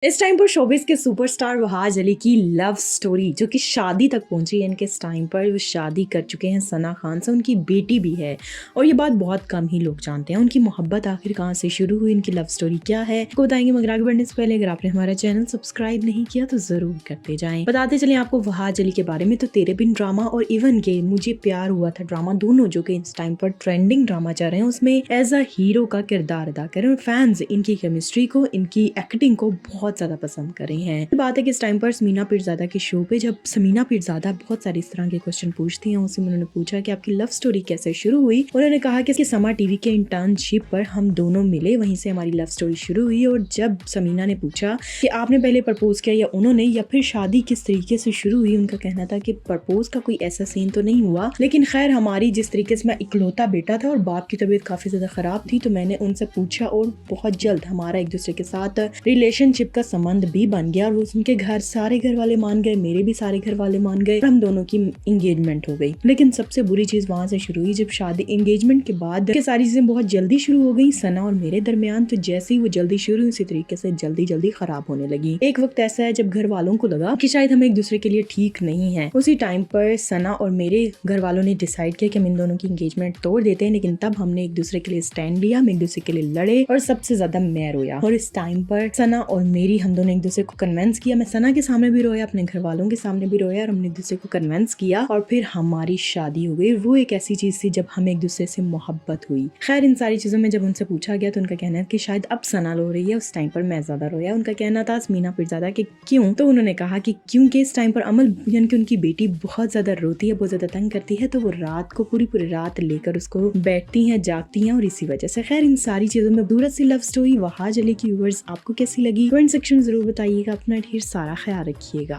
इस टाइम पर शोबिस के सुपरस्टार वहाज अली की लव स्टोरी जो कि शादी तक पहुंची है। इनके इस टाइम पर वो शादी कर चुके हैं सना खान से, उनकी बेटी भी है और ये बात बहुत कम ही लोग जानते हैं। उनकी मोहब्बत आखिर कहाँ से शुरू हुई, इनकी लव स्टोरी क्या है, आपको बताएंगे। मगर आगे बढ़ने से पहले अगर आपने हमारा चैनल सब्सक्राइब नहीं किया तो जरूर करते जाएं। बताते चले आपको वहाज अली के बारे में। तो तेरे बिन ड्रामा और इवन के मुझे प्यार हुआ था ड्रामा, दोनों जो कि इस टाइम पर ट्रेंडिंग ड्रामा चल रहे हैं, उसमें एज अ हीरो का किरदार अदा कर रहे हैं। फैंस इनकी केमिस्ट्री को, इनकी एक्टिंग को बहुत ज्यादा पसंद कर रही हैं। बात है कि इस टाइम पर समीना पीरज़ादा के शो पे जब समीना पीरज़ादा बहुत सारे इस तरह के क्वेश्चन पूछती हैं, उससे उन्होंने पूछा कि आपकी लव स्टोरी कैसे शुरू हुई। उन्होंने कहा कि समा टीवी के इंटर्नशिप पर हम दोनों मिले, वहीं से हमारी लव स्टोरी शुरू हुई। और जब समीना ने पूछा कि आपने पहले प्रपोज किया या उन्होंने, या फिर शादी किस तरीके से शुरू हुई, उनका कहना था कि प्रपोज का कोई ऐसा सीन तो नहीं हुआ, लेकिन खैर हमारी जिस तरीके से, मैं इकलौता बेटा था और बाप की तबीयत काफी ज्यादा खराब थी, तो मैंने उनसे पूछा और बहुत जल्द हमारा एक दूसरे के साथ रिलेशनशिप का संबंध भी बन गया। और उनके घर सारे घर वाले मान गए, मेरे भी सारे घर वाले मान गए, हम दोनों की एंगेजमेंट हो गई। लेकिन सबसे बुरी चीज वहां से शुरू हुई जब शादी एंगेजमेंट के बाद के सारी चीजें बहुत जल्दी शुरू हो गई सना और मेरे दरमियान। तो जैसे ही वो जल्दी शुरू हुई, उसी तरीके से जल्दी जल्दी खराब होने लगी। एक वक्त ऐसा है जब घर वालों को लगा कि शायद हम एक दूसरे के लिए ठीक नहीं है। उसी टाइम पर सना और मेरे घर वालों ने डिसाइड किया कि हम इन दोनों की एंगेजमेंट तोड़ देते हैं। लेकिन तब हमने एक दूसरे के लिए स्टैंड लिया, हम एक दूसरे के लिए लड़े और सबसे ज्यादा मैं रोया। और इस टाइम पर सना और मेरी, हम दोनों एक दूसरे को कन्वेंस किया। मैं सना के सामने भी रोया, अपने घर वालों के सामने भी रोया, और हमने एक दूसरे को कन्वेंस किया और फिर हमारी शादी हो गई। वो एक ऐसी चीज थी जब हमें एक दूसरे से मोहब्बत हुई। खैर इन सारी चीजों में जब उनसे पूछा गया तो उनका कहना है कि शायद अब सना रो रही है, उस टाइम पर मैं ज्यादा रोया। उनका कहना था समीना पीरज़ादा कि क्यों, तो उन्होंने कहा कि क्योंकि इस टाइम पर अमल यानी कि उनकी बेटी बहुत ज्यादा रोती है, बहुत ज्यादा तंग करती है, तो वो रात को पूरी रात लेकर उसको बैठती हैं, जागती हैं, और इसी वजह से। खैर इन सारी चीजों में खूबसूरत सी लव स्टोरी वहाज अली की व्यूअर्स आपको कैसी लगी, कमेंट सेक्शन में जरूर बताइएगा। अपना ढेर सारा ख्याल रखिएगा।